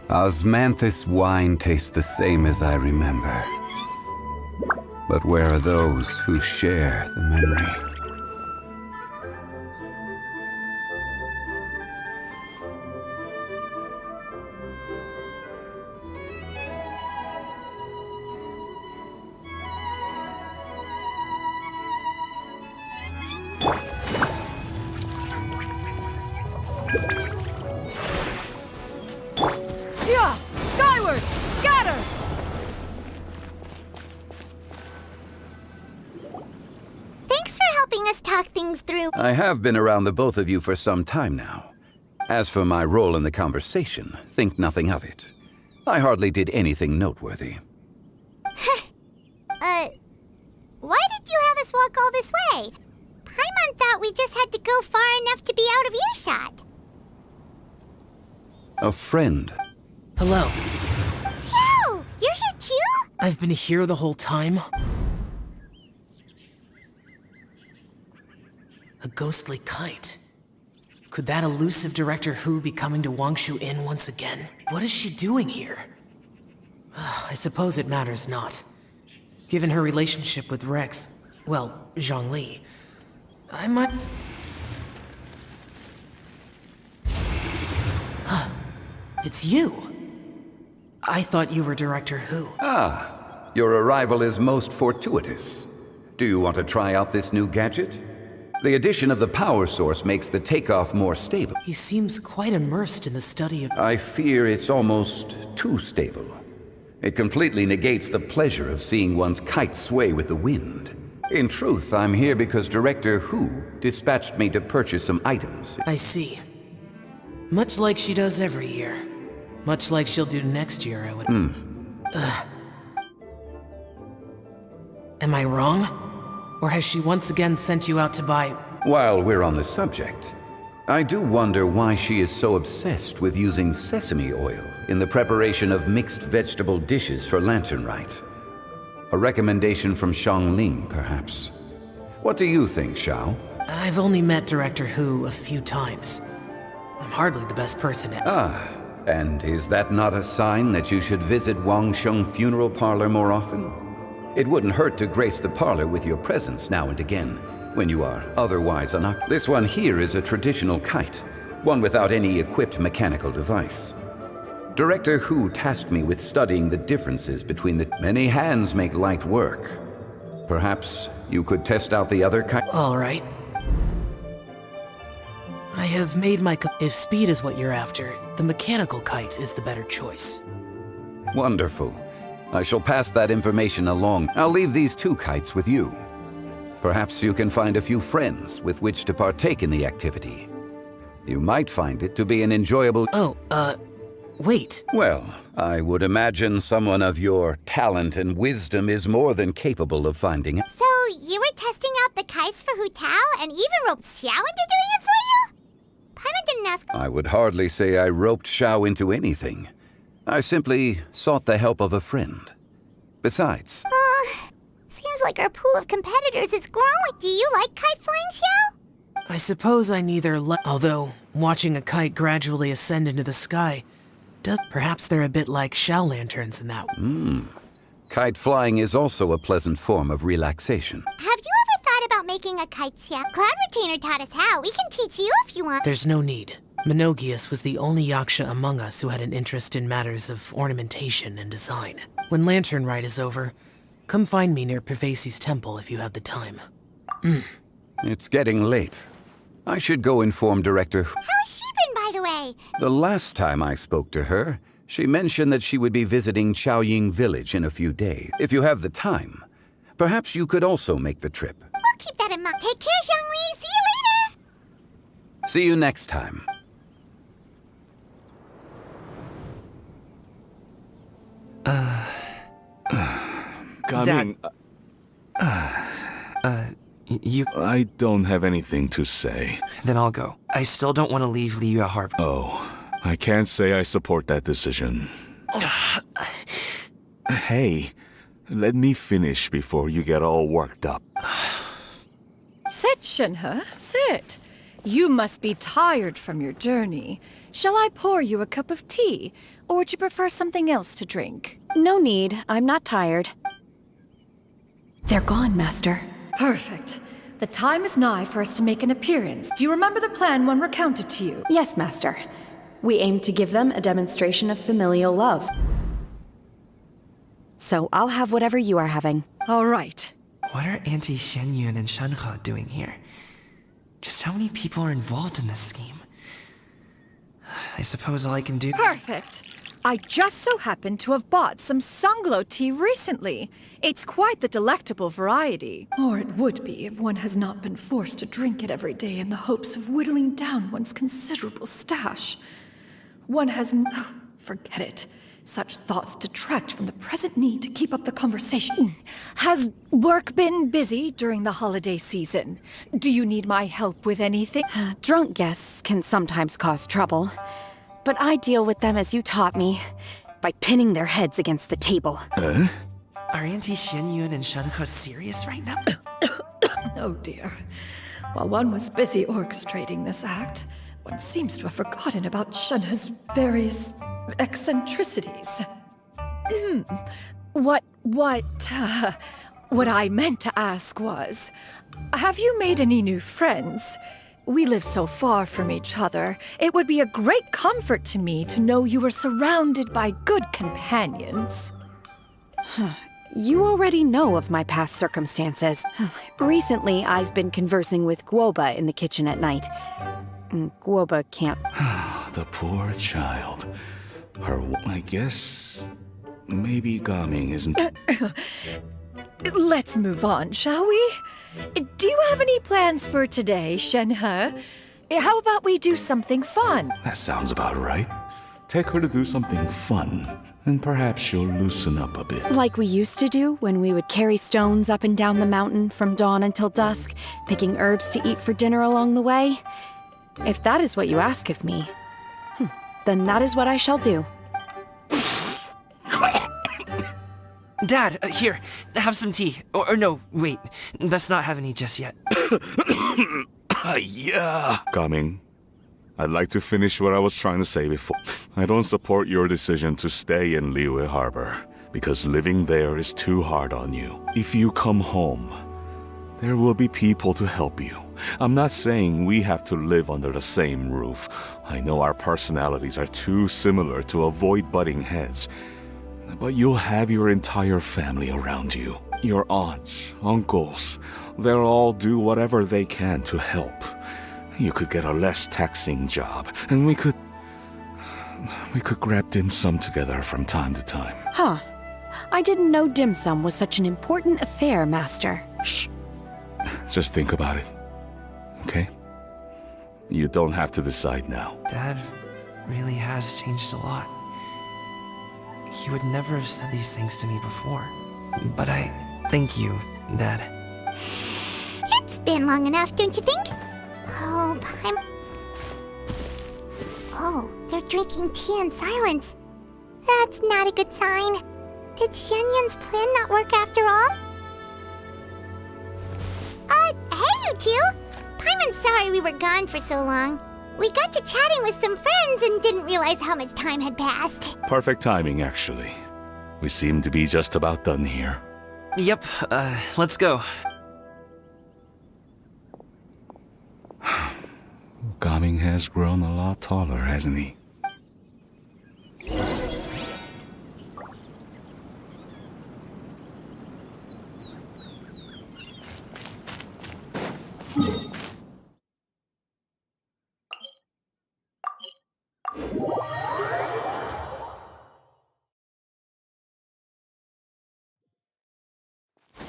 Osmanthus wine tastes the same as I remember. But where are those who share the memory? Yeah! Skyward! Scatter! Thanks for helping us talk things through. I have been around the both of you for some time now. As for my role in the conversation, think nothing of it. I hardly did anything noteworthy. Why did you have us walk all this way? Paimon thought we just had to go far enough to be out of earshot. A friend. Hello. Xiao! You're here too? I've been here the whole time. A ghostly kite. Could that elusive Director Hu be coming to Wangshu Inn once again? What is she doing here? I suppose it matters not. Given her relationship with Rex, well, Zhongli, I might... It's you! I thought you were Director Hu. Ah, your arrival is most fortuitous. Do you want to try out this new gadget? The addition of the power source makes the takeoff more stable. He seems quite immersed in the study of... I fear it's almost too stable. It completely negates the pleasure of seeing one's kite sway with the wind. In truth, I'm here because Director Hu dispatched me to purchase some items. I see. Much like she does every year. Much like she'll do next year, I would... Am I wrong? Or has she once again sent you out to buy... While we're on the subject, I do wonder why she is so obsessed with using sesame oil in the preparation of mixed vegetable dishes for Lantern Rite. A recommendation from Xiangling, perhaps. What do you think, Xiao? I've only met Director Hu a few times. I'm hardly the best person at... And is that not a sign that you should visit Wangsheng Funeral Parlor more often? It wouldn't hurt to grace the parlor with your presence now and again, when you are otherwise unoccupied. This one here is a traditional kite, one without any equipped mechanical device. Director Hu tasked me with studying the differences between the... Many hands make light work. Perhaps you could test out the other kite? All right. I have made my... If speed is what you're after, the mechanical kite is the better choice. Wonderful. I shall pass that information along. I'll leave these two kites with you. Perhaps you can find a few friends with which to partake in the activity. You might find it to be an enjoyable... Wait. Well, I would imagine someone of your talent and wisdom is more than capable of finding it. So, you were testing out the kites for Hu Tao and even roped Xiao into doing it for you? Paimon didn't ask... I would hardly say I roped Xiao into anything. I simply sought the help of a friend. Besides... seems like our pool of competitors is growing. Do you like kite flying, Xiao? I suppose I neither although, watching a kite gradually ascend into the sky, perhaps they're a bit like Xiao lanterns in that way. Kite flying is also a pleasant form of relaxation. Have you ever thought about making a kite, Xiao? Cloud Retainer taught us how. We can teach you if you want. There's no need. Menogius was the only yaksha among us who had an interest in matters of ornamentation and design. When Lantern Rite is over, come find me near Pervasi's temple if you have the time. It's getting late. I should go inform Director... How has she been, by the way? The last time I spoke to her, she mentioned that she would be visiting Chaoying Village in a few days. If you have the time, perhaps you could also make the trip. We'll keep that in mind. Take care, Zhongli. See you later! See you next time. Coming. You... I don't have anything to say. Then I'll go. I still don't want to leave Liyue Harbor. Oh, I can't say I support that decision. Hey, let me finish before you get all worked up. Sit, Shinhe, sit. You must be tired from your journey. Shall I pour you a cup of tea, or would you prefer something else to drink? No need. I'm not tired. They're gone, Master. Perfect. The time is nigh for us to make an appearance. Do you remember the plan when recounted to you? Yes, Master. We aim to give them a demonstration of familial love. So I'll have whatever you are having. All right. What are Auntie Xianyun and Shenhe doing here? Just how many people are involved in this scheme? I suppose all I can do... Perfect. I just so happen to have bought some Sunglow tea recently. It's quite the delectable variety. Or it would be if one has not been forced to drink it every day in the hopes of whittling down one's considerable stash. One has... Oh, forget it. Such thoughts detract from the present need to keep up the conversation. Has work been busy during the holiday season? Do you need my help with anything? Drunk guests can sometimes cause trouble. But I deal with them as you taught me, by pinning their heads against the table. Are Auntie Xianyun and Shenhe serious right now? Oh dear. While one was busy orchestrating this act, one seems to have forgotten about Shenhe's various eccentricities. What I meant to ask was, have you made any new friends? We live so far from each other. It would be a great comfort to me to know you were surrounded by good companions. You already know of my past circumstances. Recently, I've been conversing with Guoba in the kitchen at night. Guoba can't... The poor child. I guess... maybe Gaming isn't... Let's move on, shall we? Do you have any plans for today, Shenhe? How about we do something fun? That sounds about right. Take her to do something fun, and perhaps she'll loosen up a bit. Like we used to do when we would carry stones up and down the mountain from dawn until dusk, picking herbs to eat for dinner along the way. If that is what you ask of me, then that is what I shall do. Dad, here, have some tea. Or no, wait, let's not have any just yet. Yeah. Coming. I'd like to finish what I was trying to say before. I don't support your decision to stay in Liyue Harbor, because living there is too hard on you. If you come home, there will be people to help you. I'm not saying we have to live under the same roof. I know our personalities are too similar to avoid butting heads. But you'll have your entire family around you. Your aunts, uncles, they'll all do whatever they can to help. You could get a less taxing job, and we could grab dim sum together from time to time. Huh. I didn't know dim sum was such an important affair, Master. Shh. Just think about it, okay? You don't have to decide now. Dad really has changed a lot. He would never have said these things to me before. But I thank you, Dad. It's been long enough, don't you think? Oh, they're drinking tea in silence. That's not a good sign. Did Xianyun's plan not work after all? Hey you two! Paimon's sorry we were gone for so long. We got to chatting with some friends and didn't realize how much time had passed. Perfect timing, actually. We seem to be just about done here. Yep, let's go. Gaming has grown a lot taller, hasn't he?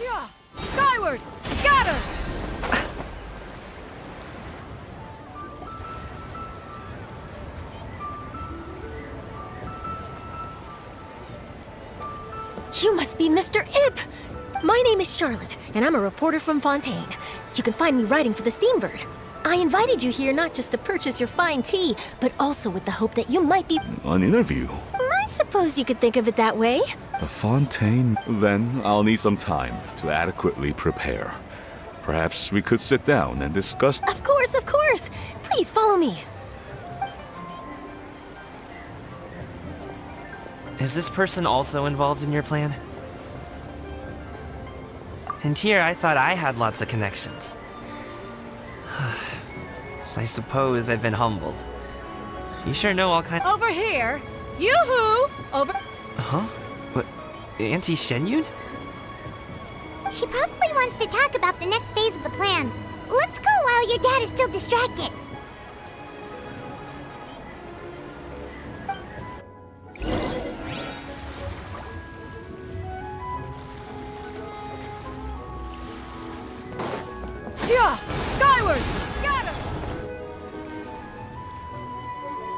Yeah! Skyward! Scatter! You must be Mr. Ip! My name is Charlotte, and I'm a reporter from Fontaine. You can find me writing for the Steambird. I invited you here not just to purchase your fine tea, but also with the hope that you might be... An interview? I suppose you could think of it that way. The Fontaine? Then I'll need some time to adequately prepare. Perhaps we could sit down and discuss... Of course, of course! course! Please follow me. Is this person also involved in your plan? And here I thought I had lots of connections. I suppose I've been humbled. You sure know all kinds. Over here! Yoo-hoo! Over... Huh? What? Auntie Shenyun? She probably wants to talk about the next phase of the plan. Let's go while your dad is still distracted. Yeah! Skyward! Got him!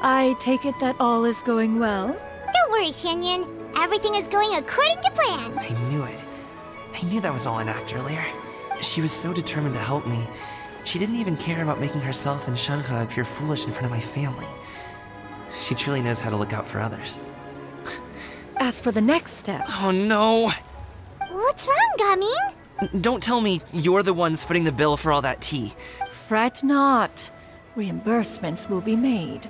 I take it that all is going well? Don't worry, Shenyun. Everything is going according to plan. I knew it. I knew that was all an act earlier. She was so determined to help me. She didn't even care about making herself and Shanka appear foolish in front of my family. She truly knows how to look out for others. As for the next step... Oh no! What's wrong, Gamin? Don't tell me you're the ones footing the bill for all that tea. Fret not. Reimbursements will be made.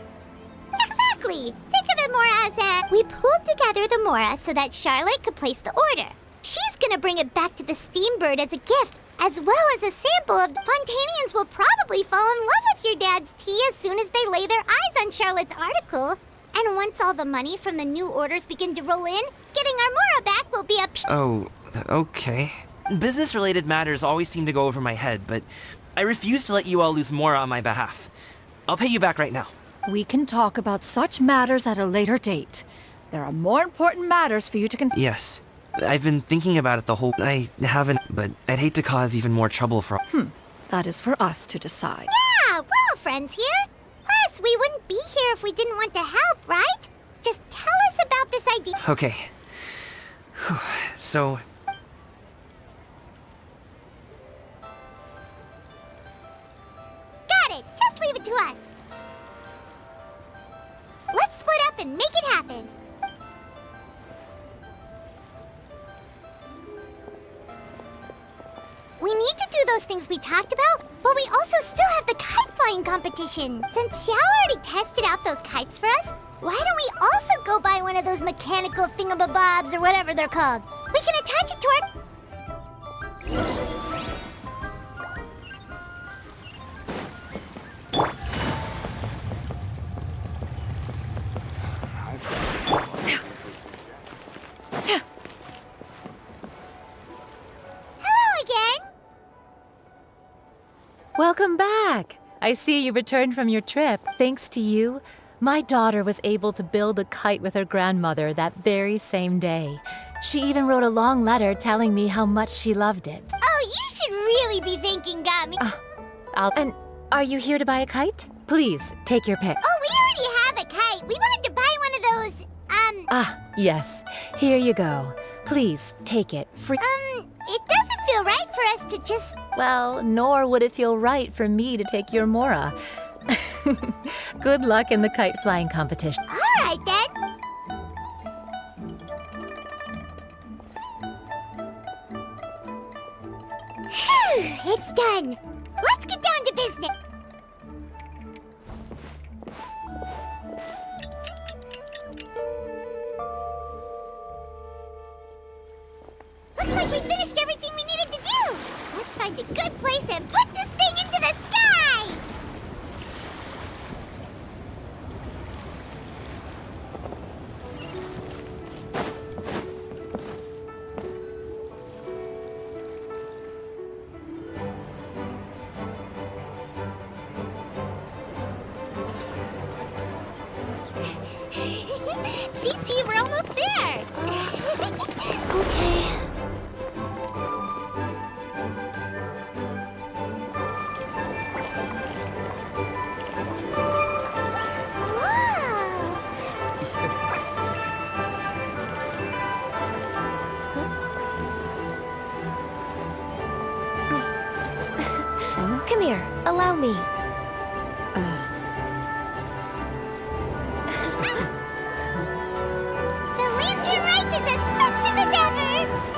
Exactly. Think of it more as we pulled together the Mora so that Charlotte could place the order. She's gonna bring it back to the Steambird as a gift, as well as a sample of... Fontanians will probably fall in love with your dad's tea as soon as they lay their eyes on Charlotte's article. And once all the money from the new orders begin to roll in, getting our Mora back will be a... Oh, okay. Business-related matters always seem to go over my head, but I refuse to let you all lose Mora on my behalf. I'll pay you back right now. We can talk about such matters at a later date. There are more important matters for you to Yes. I've been thinking about it the whole... I haven't, but I'd hate to cause even more trouble for... That is for us to decide. Yeah, we're all friends here. Plus, we wouldn't be here if we didn't want to help, right? Just tell us about this idea. Okay. Whew. So... Got it. Just leave it to us. Let's split up and make it happen. We need to do those things we talked about, but we also still have the kite flying competition. Since Xiao already tested out those kites for us, why don't we also go buy one of those mechanical thingamabobs or whatever they're called? We can attach it to our... Hello again! Welcome back! I see you returned from your trip. Thanks to you, my daughter was able to build a kite with her grandmother that very same day. She even wrote a long letter telling me how much she loved it. Oh, you should really be thanking Gami. And are you here to buy a kite? Please, take your pick. Oh, we already have a kite. We wanted to buy one of those, Yes. Here you go. Please, take it. Free. it doesn't feel right for us to just... Well, nor would it feel right for me to take your Mora. Good luck in the kite flying competition. All right, then. Phew, it's done. Let's get down to business. Looks like we finished everything we needed to do. Let's find a good place and put this thing into the sky. Chi-Chi, we're almost there. Okay. Come here, allow me. The lantern rite is as festive as ever!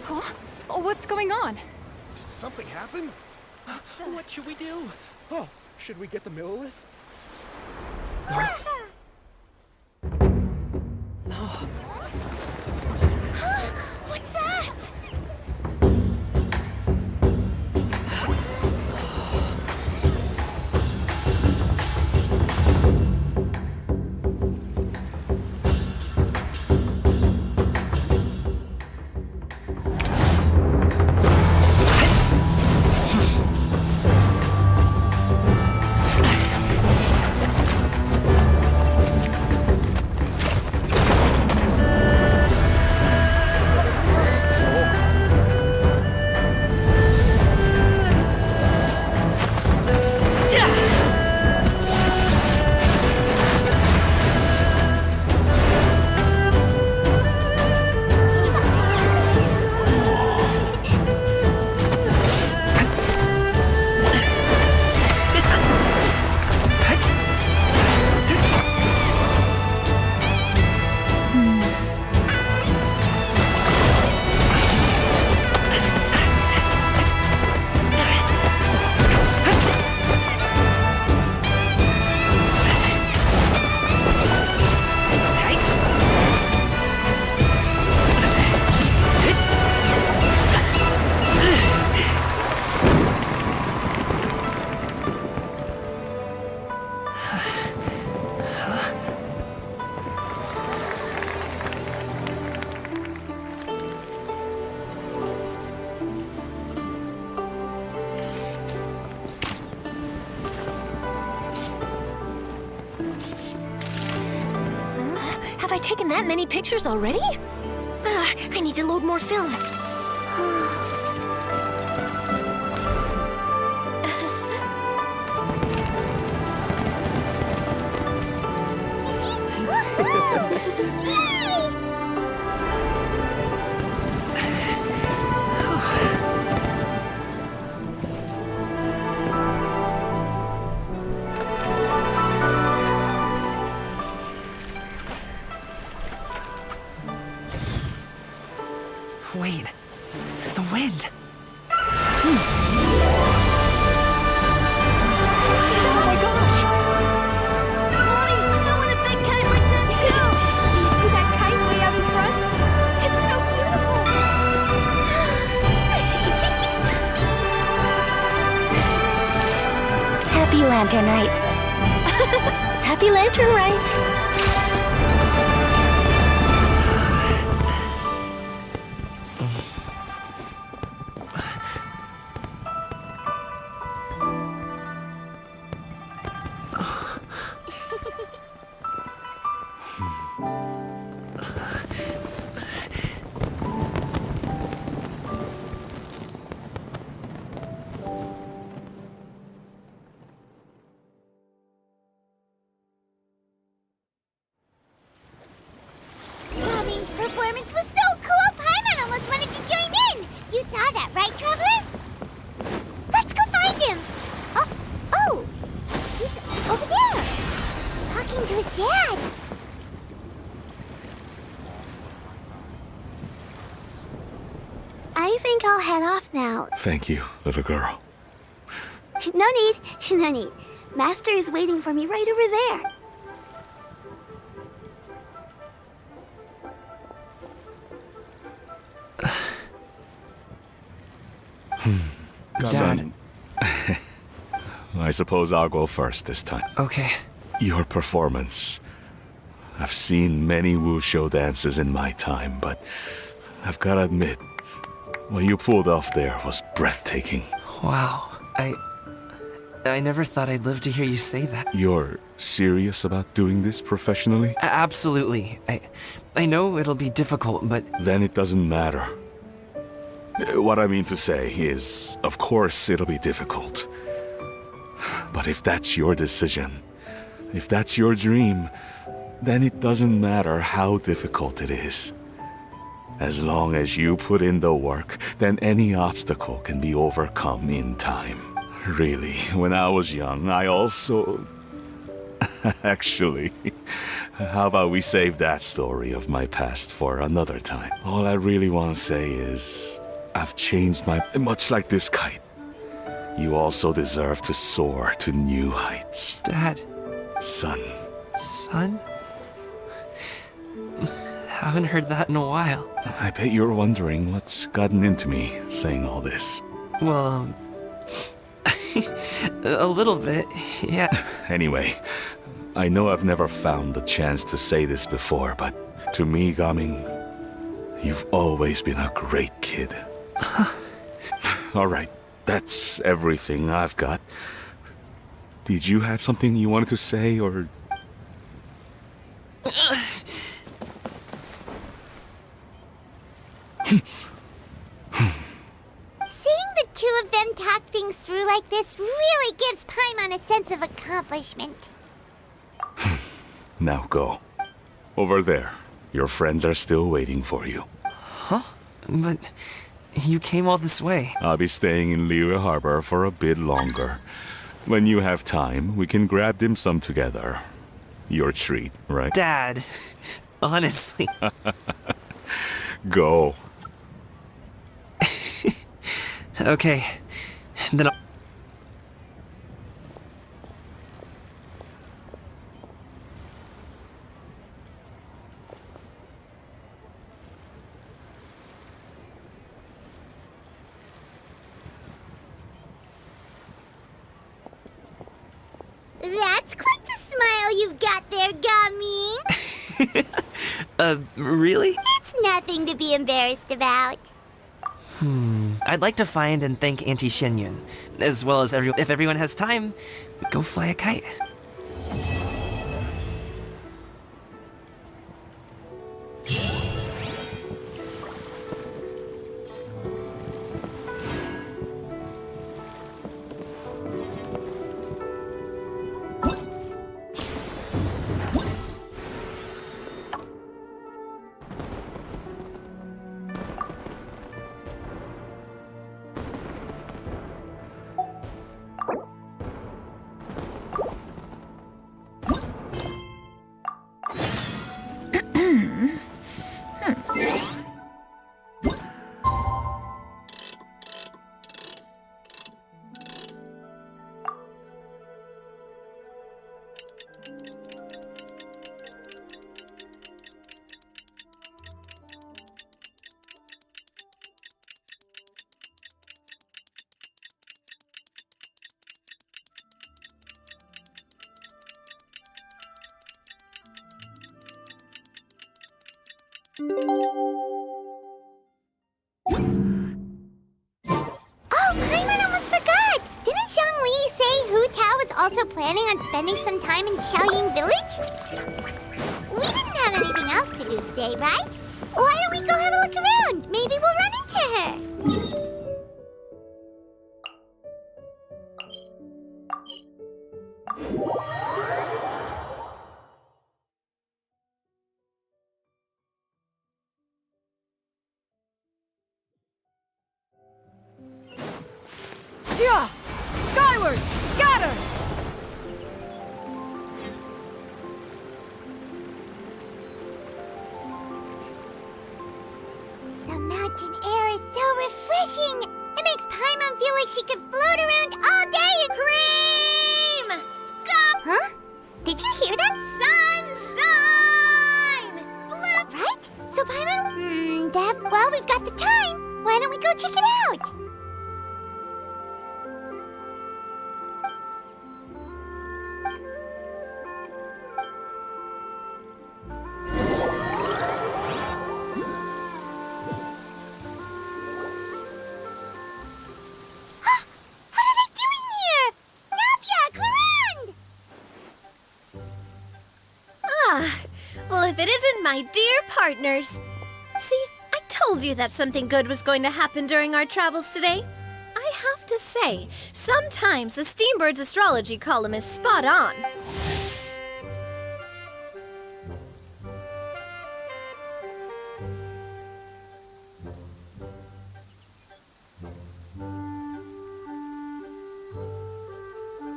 Huh? What's going on? Did something happen? What should we do? Oh, should we get the Millilith? What's that? Have I taken that many pictures already? I need to load more film. Wait, the wind. Oh my gosh! Mommy, I want a big kite like that too! Do you see that kite way out in front? It's so beautiful! Happy Lantern Rite. Happy Lantern Rite! Robin's performance was so cool, Paimon almost wanted to join in! You saw that, right, Traveler? Let's go find him! Oh! He's over there! Talking to his dad! I think I'll head off now. Thank you, little girl. No need. No need. Master is waiting for me right over there. Dad. I suppose I'll go first this time. Okay. Your performance. I've seen many wushou dances in my time, but I've gotta admit, what you pulled off there was breathtaking. Wow. I never thought I'd live to hear you say that. You're serious about doing this professionally? Absolutely. I know it'll be difficult, but Then it doesn't matter. What I mean to say is, of course it'll be difficult. But if that's your decision, if that's your dream, then it doesn't matter how difficult it is. As long as you put in the work, then any obstacle can be overcome in time. Really, when I was young, I also... Actually, How about we save that story of my past for another time? All I really want to say is, I've changed much like this kite. You also deserve to soar to new heights. Dad. Son. Son? Haven't heard that in a while. I bet you're wondering what's gotten into me saying all this. Well, a little bit, yeah. Anyway, I know I've never found the chance to say this before, but to me, Gaming, you've always been a great kid. All right, that's everything I've got. Did you have something you wanted to say, or... Seeing the two of them talk things through like this really gives Paimon a sense of accomplishment. Now go. Over there. Your friends are still waiting for you. Huh? But you came all this way. I'll be staying in Liyue Harbor for a bit longer. When you have time, we can grab dim sum together. Your treat, right? Dad, honestly. Go. Okay, then I'll... That's quite the smile you've got there, Gummy. Really? It's nothing to be embarrassed about. I'd like to find and thank Auntie Shenyun, as well as if everyone has time, go fly a kite. Also planning on spending some time in Xiaoying Village? We didn't have anything else to do today, right? Why don't we go have a look around? Maybe we'll run into her. Yeah! Skyward! Scatter! The mountain air is so refreshing! It makes Paimon feel like she could float around all day and cream! Go! Huh? Did you hear that? Sunshine! Blue! Right? So Paimon... well, we've got the time. Why don't we go check it out? Well, if it isn't my dear partners. See, I told you that something good was going to happen during our travels today. I have to say, sometimes the Steambird's astrology column is spot on.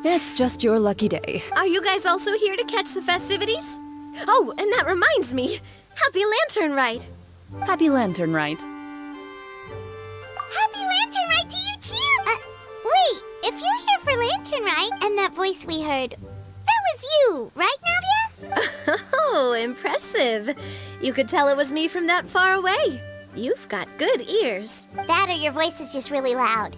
It's just your lucky day. Are you guys also here to catch the festivities? Oh, and that reminds me. Happy Lantern Rite. Happy Lantern Rite. Happy Lantern Rite to you too! Wait, if you're here for Lantern Rite, and that voice we heard, that was you, right, Navia? Oh, impressive. You could tell it was me from that far away. You've got good ears. That or your voice is just really loud.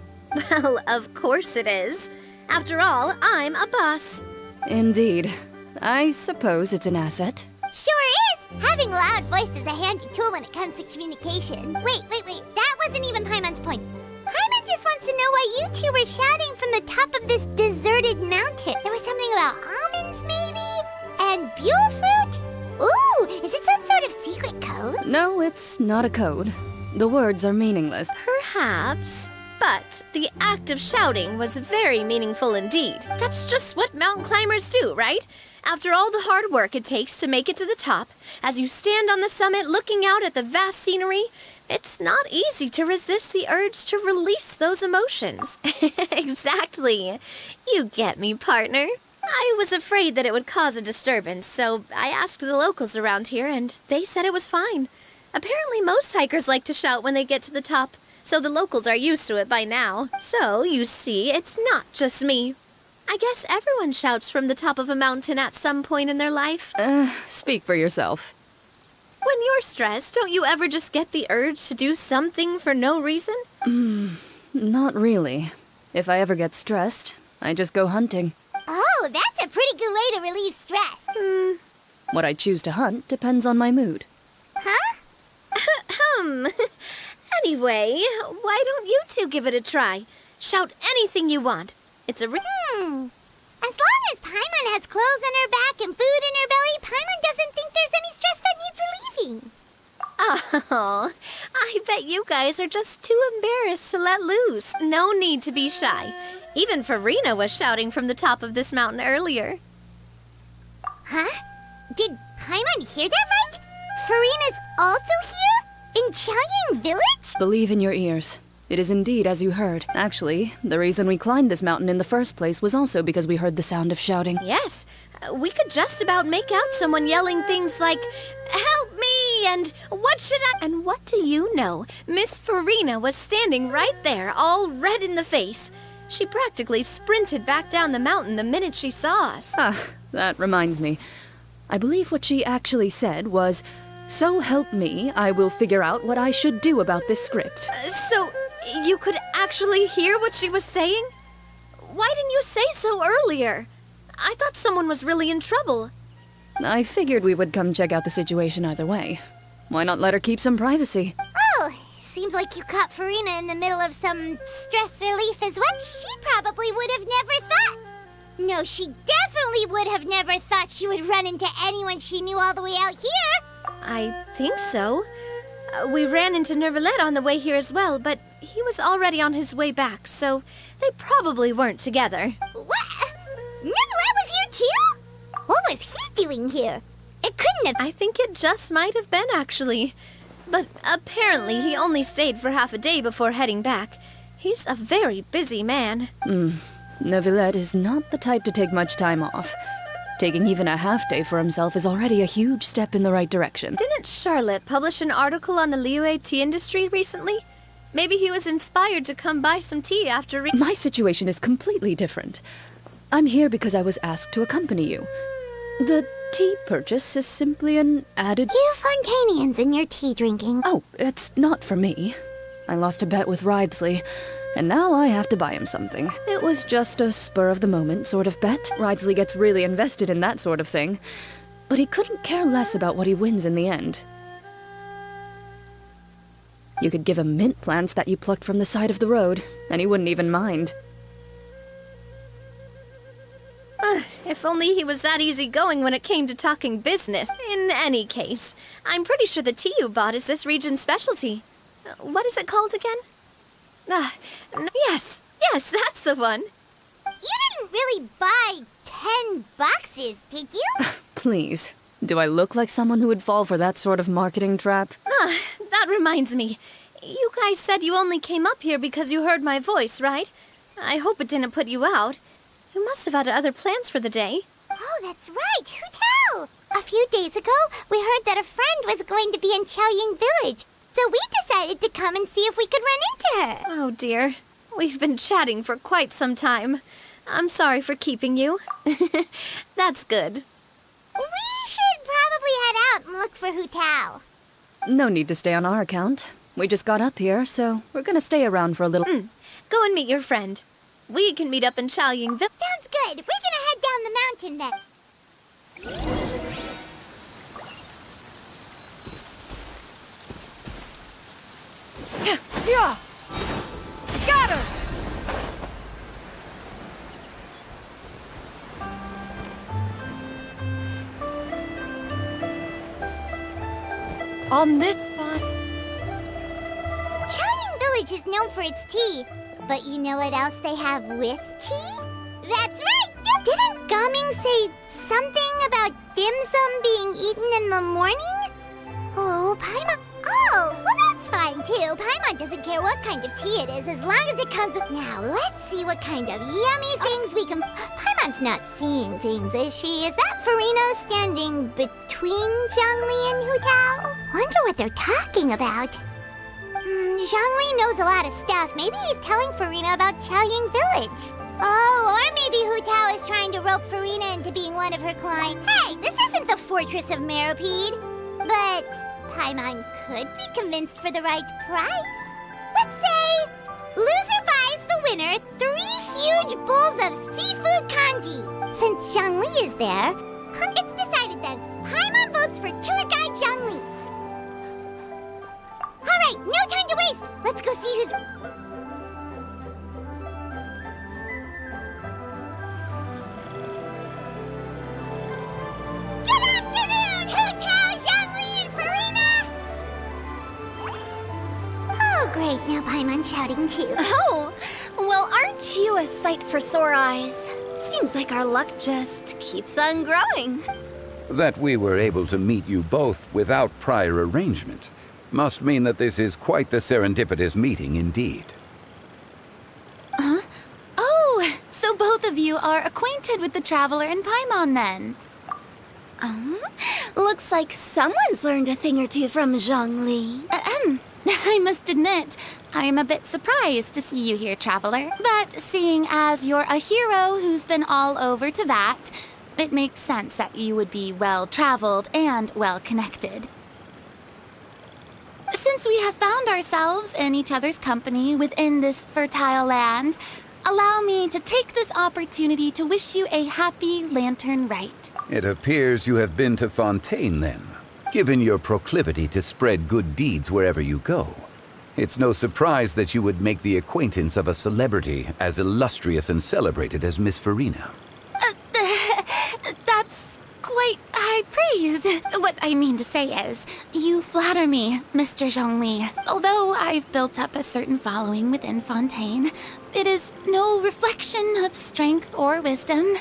Well, of course it is. After all, I'm a boss. Indeed. I suppose it's an asset. Sure is! Having a loud voice is a handy tool when it comes to communication. Wait. That wasn't even Paimon's point. Paimon just wants to know why you two were shouting from the top of this deserted mountain. There was something about almonds, maybe? And buell fruit? Ooh, is it some sort of secret code? No, it's not a code. The words are meaningless. Perhaps. But the act of shouting was very meaningful indeed. That's just what mountain climbers do, right? After all the hard work it takes to make it to the top, as you stand on the summit looking out at the vast scenery, it's not easy to resist the urge to release those emotions. Exactly. You get me, partner. I was afraid that it would cause a disturbance, so I asked the locals around here, and they said it was fine. Apparently most hikers like to shout when they get to the top, so the locals are used to it by now. So, you see, it's not just me. I guess everyone shouts from the top of a mountain at some point in their life. Speak for yourself. When you're stressed, don't you ever just get the urge to do something for no reason? Not really. If I ever get stressed, I just go hunting. Oh, that's a pretty good way to relieve stress. What I choose to hunt depends on my mood. Huh? Anyway, why don't you two give it a try? Shout anything you want. It's a As long as Paimon has clothes on her back and food in her belly, Paimon doesn't think there's any stress that needs relieving. Oh, I bet you guys are just too embarrassed to let loose. No need to be shy. Even Farina was shouting from the top of this mountain earlier. Huh? Did Paimon hear that right? Farina's also here? In Chaoyang Village? Believe in your ears. It is indeed as you heard. Actually, the reason we climbed this mountain in the first place was also because we heard the sound of shouting. Yes, we could just about make out someone yelling things like, "Help me!" and "What should I—" And what do you know? Miss Farina was standing right there, all red in the face. She practically sprinted back down the mountain the minute she saw us. That reminds me. I believe what she actually said was, "So help me, I will figure out what I should do about this script." So, you could actually hear what she was saying? Why didn't you say so earlier? I thought someone was really in trouble. I figured we would come check out the situation either way. Why not let her keep some privacy? Oh, seems like you caught Farina in the middle of some stress relief as well. She probably would have never thought. No, she definitely would have never thought she would run into anyone she knew all the way out here. I think so. We ran into Nervalet on the way here as well, but he was already on his way back, so they probably weren't together. What? Nervalet was here too? What was he doing here? It couldn't have... I think it just might have been, actually. But apparently he only stayed for half a day before heading back. He's a very busy man. Neuvillette is not the type to take much time off. Taking even a half day for himself is already a huge step in the right direction. Didn't Charlotte publish an article on the Liyue tea industry recently? Maybe he was inspired to come buy some tea after My situation is completely different. I'm here because I was asked to accompany you. The tea purchase is simply an added... You Fontainians and your tea drinking. Oh, it's not for me. I lost a bet with Ridesley, and now I have to buy him something. It was just a spur-of-the-moment sort of bet. Ridesley gets really invested in that sort of thing, but he couldn't care less about what he wins in the end. You could give him mint plants that you plucked from the side of the road, and he wouldn't even mind. If only he was that easygoing when it came to talking business. In any case, I'm pretty sure the tea you bought is this region's specialty. What is it called again? Yes, that's the one. You didn't really buy 10 boxes, did you? Please. Do I look like someone who would fall for that sort of marketing trap? That reminds me. You guys said you only came up here because you heard my voice, right? I hope it didn't put you out. You must have had other plans for the day. Oh, that's right. Who Oh, a few days ago, we heard that a friend was going to be in Qiaoying Village. So we decided to come and see if we could run into her. Oh dear. We've been chatting for quite some time. I'm sorry for keeping you. That's good. We should probably head out and look for Hu Tao. No need to stay on our account. We just got up here, so we're gonna stay around for a little. Go and meet your friend. We can meet up in Qiaoying Village. Sounds good. We're gonna head down the mountain then. Yeah! Scatter! On this spot. Qiaoying Village is known for its tea. But you know what else they have with tea? That's right! Didn't Gaming say something about dim sum being eaten in the morning? Oh, Paimon. Oh, well that's fine too. Paimon doesn't care what kind of tea it is as long as it comes with... Now, let's see what kind of yummy things we can... Paimon's not seeing things, is she? Is that Farina standing between Zhongli and Hu Tao? Wonder what they're talking about. Zhongli knows a lot of stuff. Maybe he's telling Farina about Qiaoying Village. Oh, or maybe Hu Tao is trying to rope Farina into being one of her clients. Hey, this isn't the Fortress of Meropide. But Paimon could be convinced for the right price. Let's say loser buys the winner 3 huge bowls of seafood kanji. Since Zhongli is there, it's decided then. Paimon votes for tour guide Zhongli. All right, no time to waste. Let's go see who's... Good afternoon, Hu Tao, Zhongli, and Farina! Oh, great. Now Paimon's shouting too. Oh, well, aren't you a sight for sore eyes? Seems like our luck just keeps on growing. That we were able to meet you both without prior arrangement must mean that this is quite the serendipitous meeting indeed. Huh? Oh, so both of you are acquainted with the Traveler and Paimon then? Looks like someone's learned a thing or two from Zhongli. I must admit, I am a bit surprised to see you here, Traveler. But seeing as you're a hero who's been all over Teyvat, it makes sense that you would be well-traveled and well-connected. Since we have found ourselves in each other's company within this fertile land, allow me to take this opportunity to wish you a happy Lantern Rite. It appears you have been to Fontaine then. Given your proclivity to spread good deeds wherever you go, it's no surprise that you would make the acquaintance of a celebrity as illustrious and celebrated as Miss Farina. That's quite high praise. What I mean to say is, you flatter me, Mr. Zhongli. Although I've built up a certain following within Fontaine, it is no reflection of strength or wisdom.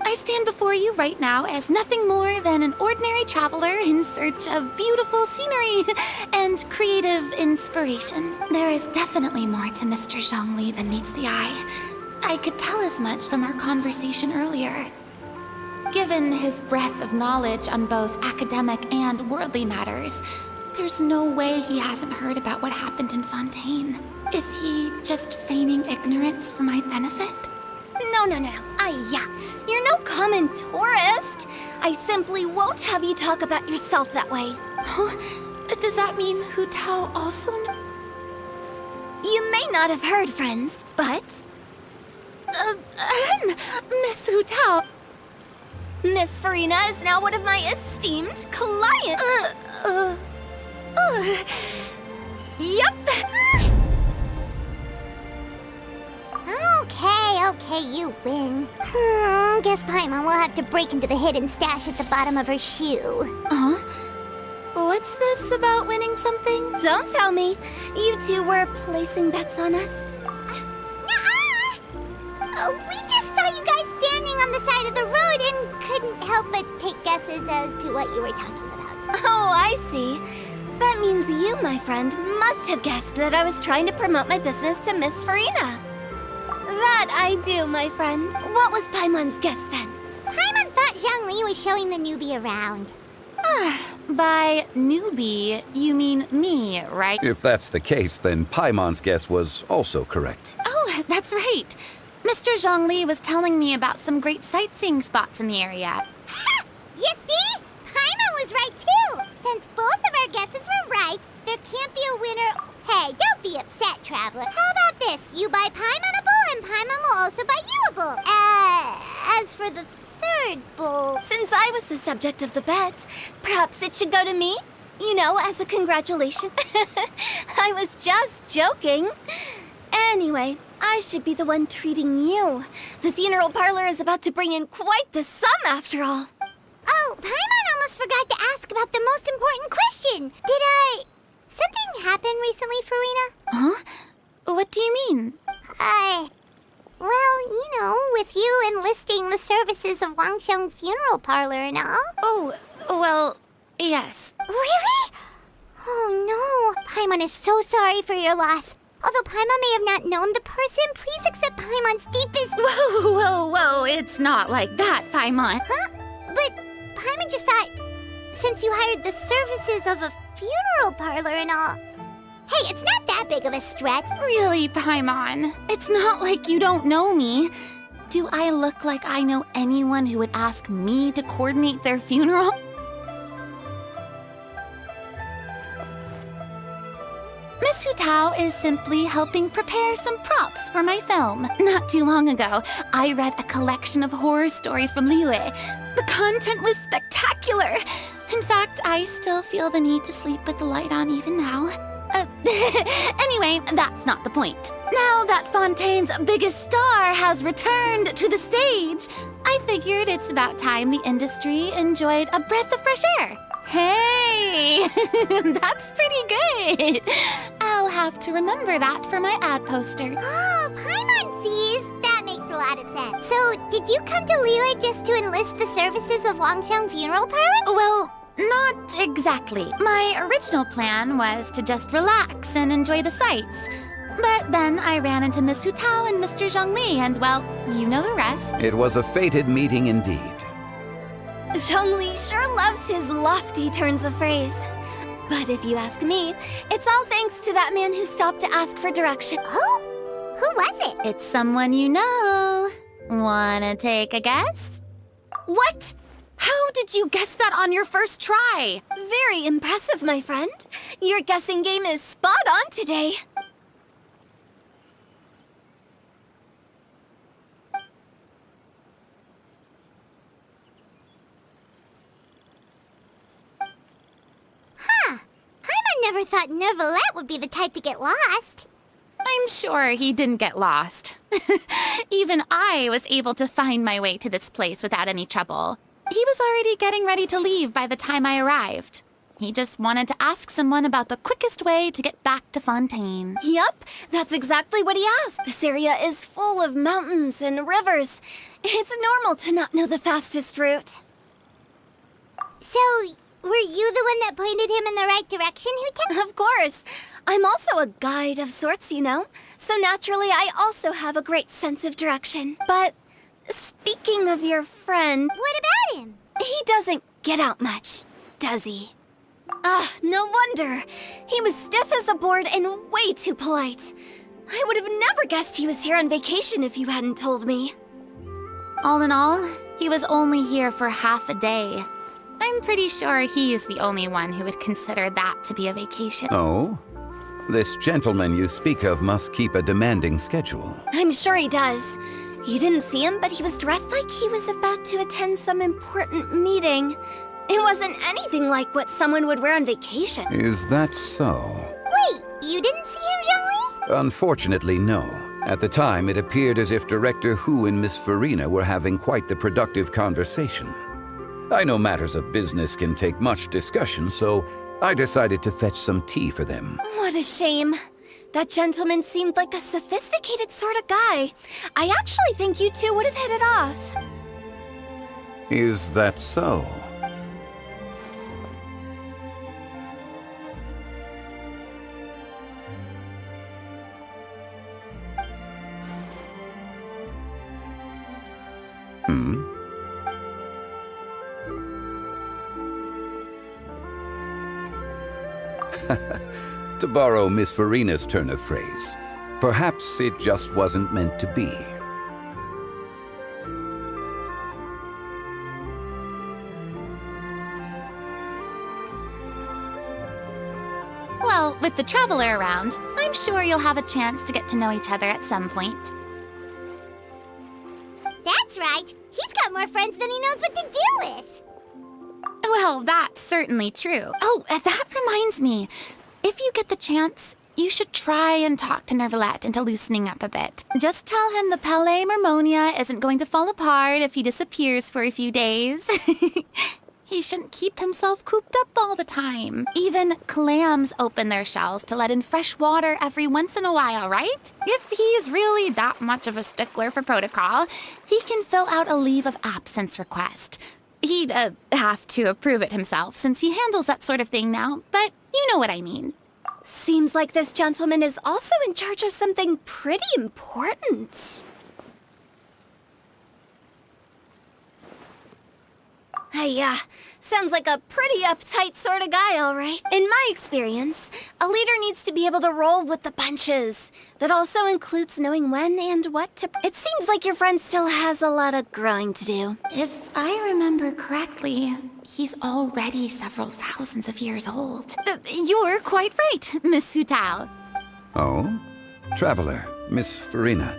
I stand before you right now as nothing more than an ordinary traveler in search of beautiful scenery and creative inspiration. There is definitely more to Mr. Zhongli than meets the eye. I could tell as much from our conversation earlier. Given his breadth of knowledge on both academic and worldly matters, there's no way he hasn't heard about what happened in Fontaine. Is he just feigning ignorance for my benefit? No. You're no common tourist. I simply won't have you talk about yourself that way. Huh? Does that mean Hu Tao also You may not have heard, friends, but... Miss Hu Tao. Miss Farina is now one of my esteemed clients. Yup. Okay, you win. Guess Paimon will have to break into the hidden stash at the bottom of her shoe. Huh? What's this about winning something? Don't tell me. You two were placing bets on us. We just saw you guys standing on the side of the road and couldn't help but take guesses as to what you were talking about. Oh, I see. That means you, my friend, must have guessed that I was trying to promote my business to Miss Farina. That I do, my friend. What was Paimon's guess then? Paimon thought Zhongli was showing the newbie around. By newbie, you mean me, right? If that's the case, then Paimon's guess was also correct. Oh, that's right. Mr. Zhongli was telling me about some great sightseeing spots in the area. Ha! You see? Paimon was right too! Since both of our guesses were right, there can't be a winner. Hey, don't be upset, Traveler. How about this? You buy Paimon a bowl, and Paimon will also buy you a bowl. As for the third bowl... Since I was the subject of the bet, perhaps it should go to me? You know, as a congratulation. I was just joking. Anyway, I should be the one treating you. The funeral parlor is about to bring in quite the sum after all. Oh, Paimon almost forgot to ask about the most important question. Something happen recently, Farina? Huh? What do you mean? Well, you know, with you enlisting the services of Wangsheng Funeral Parlor and all. Oh, well, yes. Really? Oh no, Paimon is so sorry for your loss. Although Paimon may have not known the person, please accept Paimon's deepest... Whoa, it's not like that, Paimon. Huh? But Paimon just thought, since you hired the services of a funeral parlor and all... Hey, it's not that big of a stretch. Really, Paimon? It's not like you don't know me. Do I look like I know anyone who would ask me to coordinate their funeral? Miss Hu Tao is simply helping prepare some props for my film. Not too long ago, I read a collection of horror stories from Liyue. The content was spectacular. In fact, I still feel the need to sleep with the light on even now. Anyway, that's not the point. Now that Fontaine's biggest star has returned to the stage, I figured it's about time the industry enjoyed a breath of fresh air. Hey, that's pretty good. I'll have to remember that for my ad poster. Oh, Paimon sees. That makes a lot of sense. So, did you come to Liyue just to enlist the services of Wangsheng Funeral Parlor? Well, not exactly. My original plan was to just relax and enjoy the sights. But then I ran into Miss Hu Tao and Mr. Zhongli, and well, you know the rest. It was a fated meeting indeed. Zhongli sure loves his lofty turns of phrase. But if you ask me, it's all thanks to that man who stopped to ask for direction. Oh, who was it? It's someone you know. Wanna take a guess? What? How did you guess that on your first try? Very impressive, my friend. Your guessing game is spot on today. Huh. Paimon never thought Neuvillette would be the type to get lost. I'm sure he didn't get lost. Even I was able to find my way to this place without any trouble. He was already getting ready to leave by the time I arrived. He just wanted to ask someone about the quickest way to get back to Fontaine. Yup, that's exactly what he asked. This area is full of mountains and rivers. It's normal to not know the fastest route. So, were you the one that pointed him in the right direction, Hu-Tao? Of course. I'm also a guide of sorts, you know. So naturally, I also have a great sense of direction. But speaking of your friend... What about him? He doesn't get out much, does he? No wonder. He was stiff as a board and way too polite. I would have never guessed he was here on vacation if you hadn't told me. All in all, he was only here for half a day. I'm pretty sure he's the only one who would consider that to be a vacation. Oh? This gentleman you speak of must keep a demanding schedule. I'm sure he does. You didn't see him, but he was dressed like he was about to attend some important meeting. It wasn't anything like what someone would wear on vacation. Is that so? Wait, you didn't see him, Zhongli? Unfortunately, no. At the time, it appeared as if Director Hu and Miss Farina were having quite the productive conversation. I know matters of business can take much discussion, so I decided to fetch some tea for them. What a shame. That gentleman seemed like a sophisticated sort of guy. I actually think you two would have hit it off. Is that so? To borrow Miss Farina's turn of phrase, perhaps it just wasn't meant to be. Well, with the Traveler around, I'm sure you'll have a chance to get to know each other at some point. That's right. He's got more friends than he knows what to do with. Well, that's certainly true. Oh, that reminds me. If you get the chance, you should try and talk to Nervalette into loosening up a bit. Just tell him the Palais Mermonia isn't going to fall apart if he disappears for a few days. He shouldn't keep himself cooped up all the time. Even clams open their shells to let in fresh water every once in a while, right? If he's really that much of a stickler for protocol, he can fill out a leave of absence request. He'd have to approve it himself since he handles that sort of thing now, but you know what I mean. Seems like this gentleman is also in charge of something pretty important. Hey, sounds like a pretty uptight sort of guy, all right. In my experience, a leader needs to be able to roll with the punches. That also includes knowing when and what to... It seems like your friend still has a lot of growing to do. If I remember correctly, he's already several thousands of years old. You're quite right, Miss Hutao. Oh? Traveler, Miss Farina.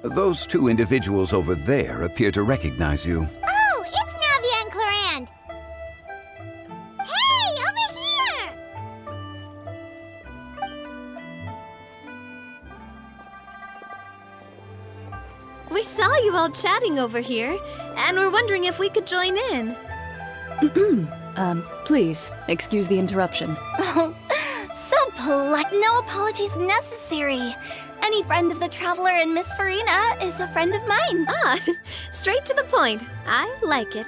Those two individuals over there appear to recognize you. Oh, it's Navia and Clorand. Hey, over here! We saw you all chatting over here, and we're wondering if we could join in. Please, excuse the interruption. Oh, so polite. No apologies necessary. Any friend of the Traveler and Miss Farina is a friend of mine. Ah, straight to the point. I like it.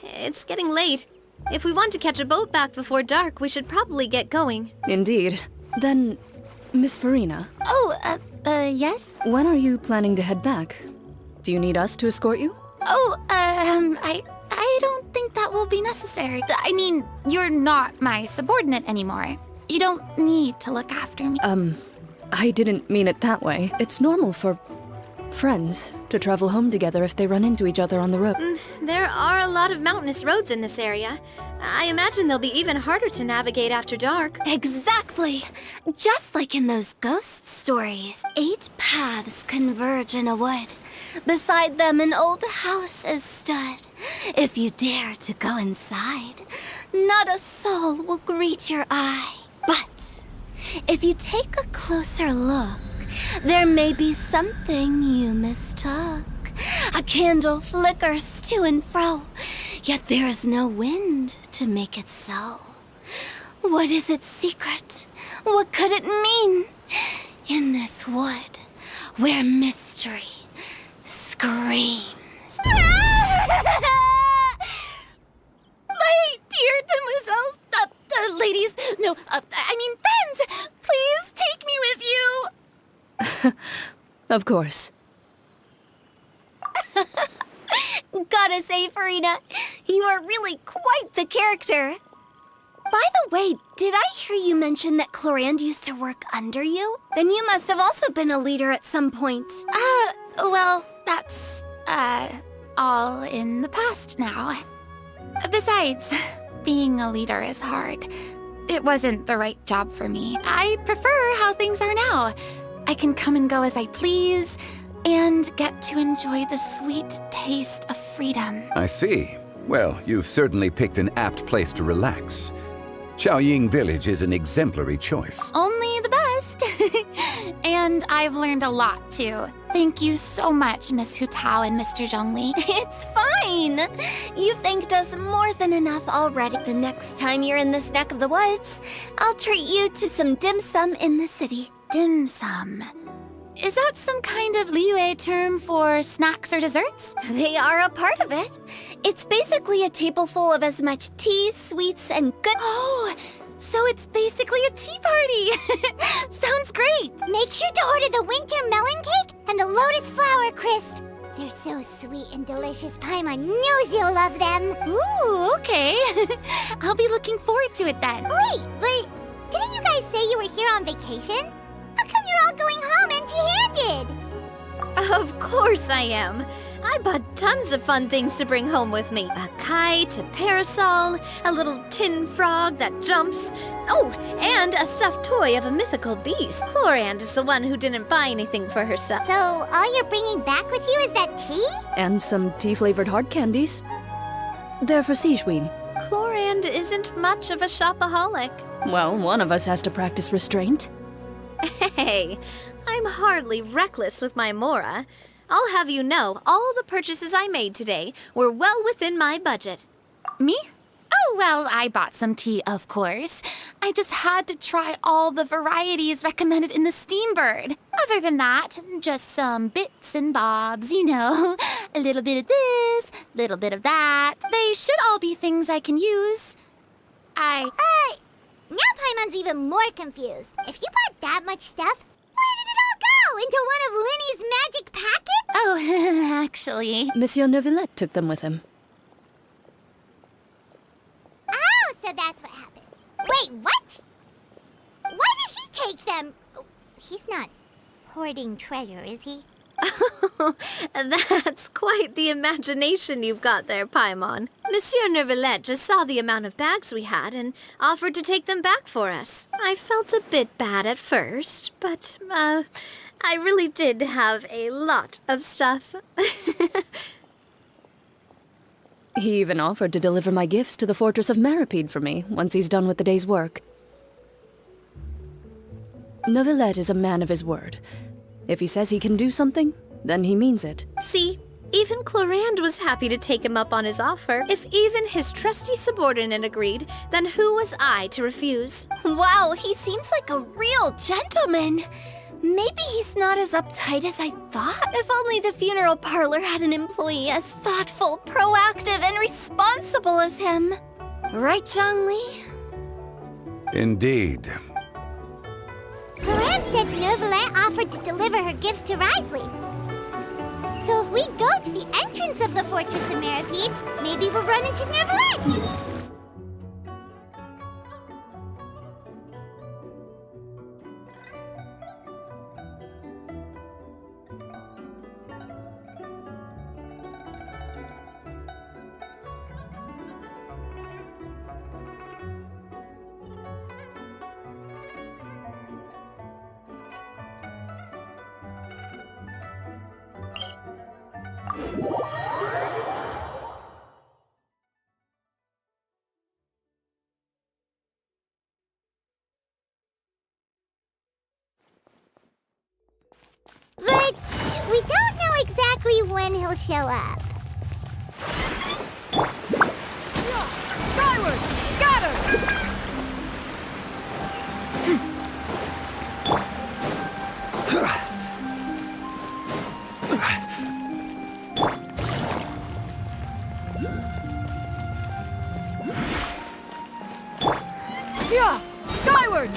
It's getting late. If we want to catch a boat back before dark, we should probably get going. Indeed. Then, Miss Farina, Oh, yes? when are you planning to head back? Do you need us to escort you? Oh, I don't think that will be necessary. I mean, you're not my subordinate anymore. You don't need to look after me. I didn't mean it that way. It's normal for friends to travel home together if they run into each other on the road. There are a lot of mountainous roads in this area. I imagine they'll be even harder to navigate after dark. Exactly! Just like in those ghost stories. 8 paths converge in a wood. Beside them an old house is stood. If you dare to go inside, not a soul will greet your eye. But if you take a closer look, there may be something you mistook. A candle flickers to and fro, yet there is no wind to make it so. What is its secret? What could it mean? In this wood, where mystery screams. My dear demoiselles, ladies, no, I mean friends, please take me with you. Of course. Gotta say, Farina, you are really quite the character. By the way, did I hear you mention that Clorand used to work under you? Then you must have also been a leader at some point. Well, that's, all in the past now. Besides, being a leader is hard. It wasn't the right job for me. I prefer how things are now. I can come and go as I please, and get to enjoy the sweet taste of freedom. I see. Well, you've certainly picked an apt place to relax. Chaoying Village is an exemplary choice. Only the best. And I've learned a lot, too. Thank you so much, Miss Hutao and Mr. Zhongli. It's fine. You've thanked us more than enough already. The next time you're in this neck of the woods, I'll treat you to some dim sum in the city. Dim sum. Is that some kind of Liyue term for snacks or desserts? They are a part of it. It's basically a table full of as much tea, sweets, and good... Oh, So it's basically a tea party! Sounds great! Make sure to order the winter melon cake and the lotus flower crisp. They're so sweet and delicious. Paimon knows you'll love them. Ooh, okay. I'll be looking forward to it then. Wait, but didn't you guys say you were here on vacation? How come you're all going home empty-handed? Of course I am. I bought tons of fun things to bring home with me. A kite, a parasol, a little tin frog that jumps. Oh, and a stuffed toy of a mythical beast. Chlorand is the one who didn't buy anything for herself. So all you're bringing back with you is that tea? And some tea-flavored hard candies. They're for Sigewinne. Chlorand isn't much of a shopaholic. Well, one of us has to practice restraint. Hey, I'm hardly reckless with my Mora. I'll have you know, all the purchases I made today were well within my budget. Me? Oh, well, I bought some tea, of course. I just had to try all the varieties recommended in the Steambird. Other than that, just some bits and bobs, you know. A little bit of this, little bit of that. They should all be things I can use. Now Paimon's even more confused. If you bought that much stuff, where did it all go? Into one of Linny's magic packets? Oh, actually... Monsieur Neuvillette took them with him. Oh, so that's what happened. Wait, what? Why did he take them? He's not hoarding treasure, is he? That's quite the imagination you've got there, Paimon. Monsieur Neuvillette just saw the amount of bags we had and offered to take them back for us. I felt a bit bad at first, but, I really did have a lot of stuff. He even offered to deliver my gifts to the Fortress of Maripede for me, once he's done with the day's work. Neuvillette is a man of his word. If he says he can do something, then he means it. See, even Chlorand was happy to take him up on his offer. If even his trusty subordinate agreed, then who was I to refuse? Wow, he seems like a real gentleman. Maybe he's not as uptight as I thought. If only the funeral parlor had an employee as thoughtful, proactive, and responsible as him. Right, Zhongli? Indeed. Chlorand said Neuvillette offered to deliver her gifts to Risley. So if we go to the entrance of the Fortress of Maripede, maybe we'll run into Neuvillette. But we don't know exactly when he'll show up. Skyward! Scatter! Yeah! Skyward!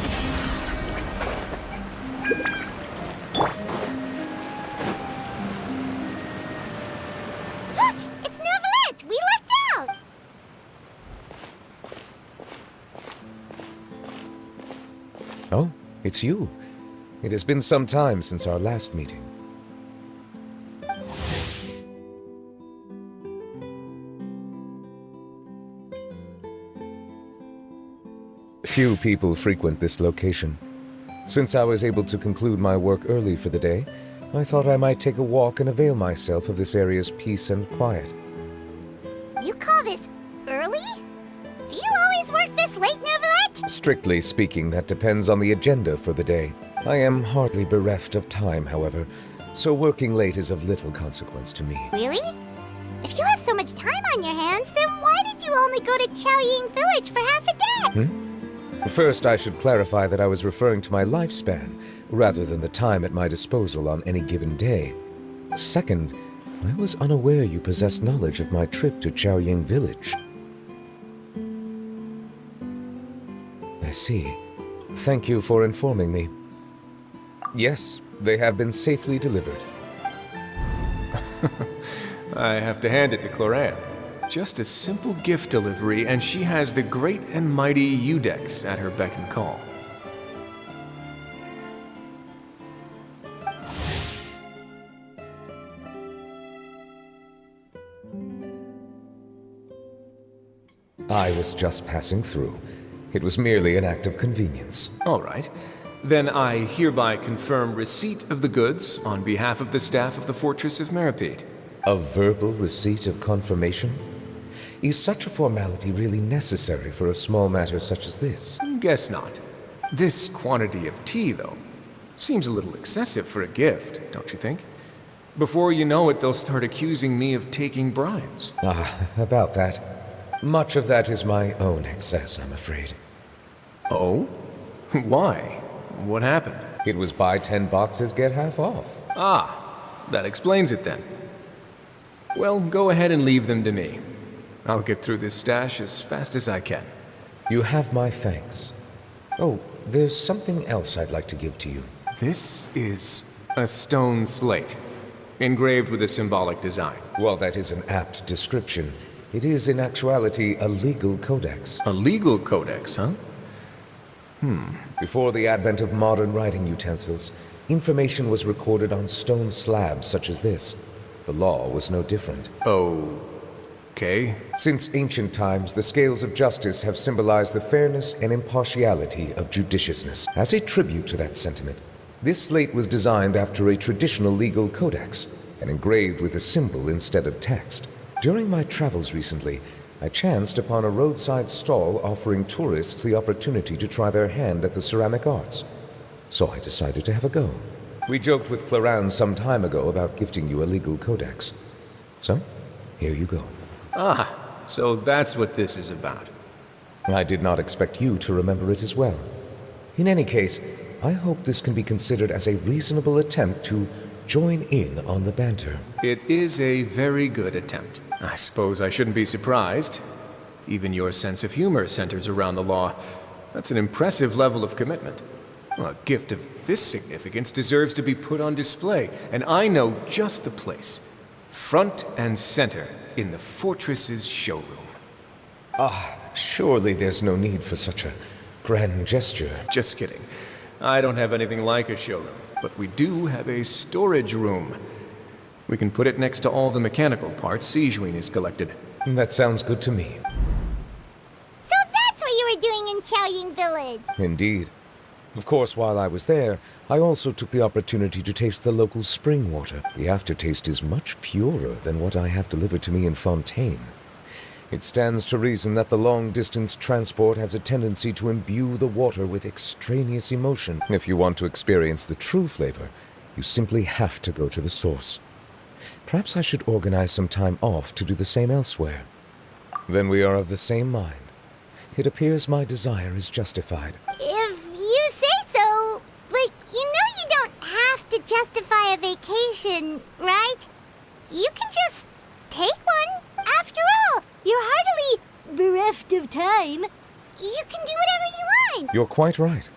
Look! It's Neuvillette! We lucked out! Oh, it's you. It has been some time since our last meeting. Few people frequent this location. Since I was able to conclude my work early for the day, I thought I might take a walk and avail myself of this area's peace and quiet. You call this early? Do you always work this late, Neuvillette? Strictly speaking, that depends on the agenda for the day. I am hardly bereft of time, however, so working late is of little consequence to me. Really? If you have so much time on your hands, then why did you only go to Chaoying Village for half a day? First, I should clarify that I was referring to my lifespan, rather than the time at my disposal on any given day. Second, I was unaware you possessed knowledge of my trip to Chaoying Village. I see. Thank you for informing me. Yes, they have been safely delivered. I have to hand it to Clorand. Just a simple gift delivery, and she has the great and mighty Udex at her beck and call. I was just passing through. It was merely an act of convenience. All right. Then I hereby confirm receipt of the goods on behalf of the staff of the Fortress of Meripede. A verbal receipt of confirmation? Is such a formality really necessary for a small matter such as this? Guess not. This quantity of tea, though, seems a little excessive for a gift, don't you think? Before you know it, they'll start accusing me of taking bribes. About that. Much of that is my own excess, I'm afraid. Oh? Why? What happened? It was buy 10 boxes, get half off. Ah, that explains it then. Well, go ahead and leave them to me. I'll get through this stash as fast as I can. You have my thanks. Oh, there's something else I'd like to give to you. This is a stone slate, engraved with a symbolic design. While that is an apt description, it is in actuality a legal codex. A legal codex, huh? Before the advent of modern writing utensils, information was recorded on stone slabs such as this. The law was no different. Okay. Since ancient times, the scales of justice have symbolized the fairness and impartiality of judiciousness. As a tribute to that sentiment, this slate was designed after a traditional legal codex and engraved with a symbol instead of text. During my travels recently, I chanced upon a roadside stall offering tourists the opportunity to try their hand at the ceramic arts. So I decided to have a go. We joked with Clorand some time ago about gifting you a legal codex. So, here you go. So that's what this is about. I did not expect you to remember it as well. In any case, I hope this can be considered as a reasonable attempt to join in on the banter. It is a very good attempt. I suppose I shouldn't be surprised. Even your sense of humor centers around the law. That's an impressive level of commitment. Well, a gift of this significance deserves to be put on display, and I know just the place. Front and center in the Fortress's showroom. Surely there's no need for such a grand gesture. Just kidding. I don't have anything like a showroom, but we do have a storage room. We can put it next to all the mechanical parts Sijuin has collected. That sounds good to me. So that's what you were doing in Chaoying Village. Indeed. Of course, while I was there, I also took the opportunity to taste the local spring water. The aftertaste is much purer than what I have delivered to me in Fontaine. It stands to reason that the long-distance transport has a tendency to imbue the water with extraneous emotion. If you want to experience the true flavor, you simply have to go to the source. Perhaps I should organize some time off to do the same elsewhere. Then we are of the same mind. It appears my desire is justified. If you say so, but you know you don't have to justify a vacation, right? You can just take one. After all, you're hardly bereft of time. You can do whatever you want. You're quite right.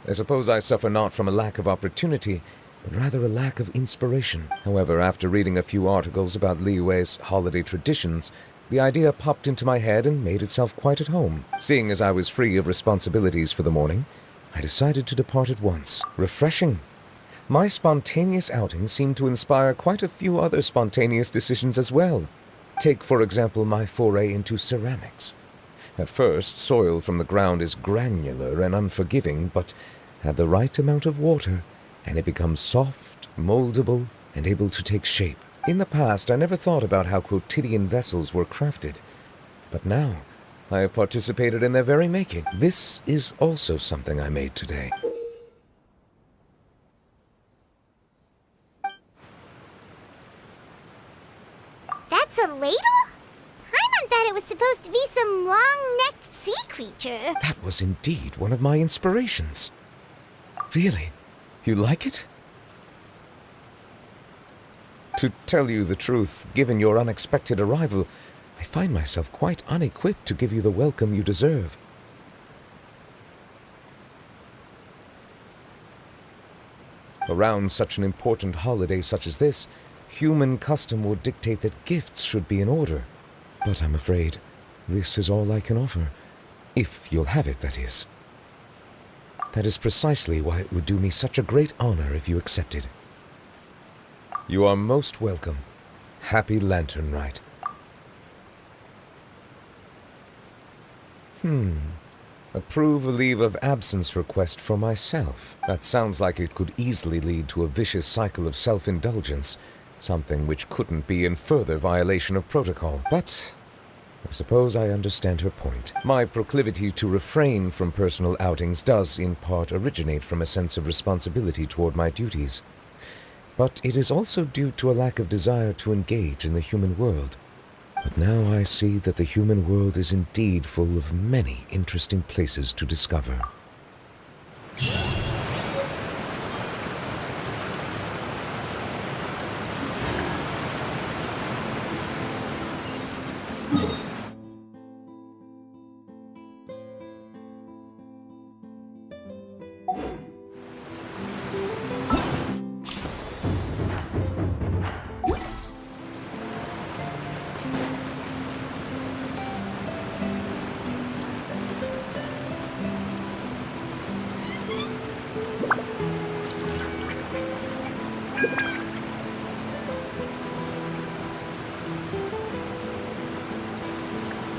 I suppose I suffer not from a lack of opportunity, but rather a lack of inspiration. However, after reading a few articles about Liyue's holiday traditions, the idea popped into my head and made itself quite at home. Seeing as I was free of responsibilities for the morning, I decided to depart at once. Refreshing. My spontaneous outing seemed to inspire quite a few other spontaneous decisions as well. Take, for example, my foray into ceramics. At first, soil from the ground is granular and unforgiving, but add the right amount of water, and it becomes soft, moldable, and able to take shape. In the past, I never thought about how quotidian vessels were crafted, but now I have participated in their very making. This is also something I made today. That's a ladle? Paimon thought it was supposed to be some long-necked sea creature. That was indeed one of my inspirations. Really? You like it? To tell you the truth, given your unexpected arrival, I find myself quite unequipped to give you the welcome you deserve. Around such an important holiday such as this, human custom would dictate that gifts should be in order. But I'm afraid this is all I can offer. If you'll have it, that is. That is precisely why it would do me such a great honor if you accepted. You are most welcome. Happy Lantern Rite. Approve a leave of absence request for myself. That sounds like it could easily lead to a vicious cycle of self-indulgence, something which couldn't be in further violation of protocol. But I suppose I understand her point. My proclivity to refrain from personal outings does, in part, originate from a sense of responsibility toward my duties. But it is also due to a lack of desire to engage in the human world. But now I see that the human world is indeed full of many interesting places to discover.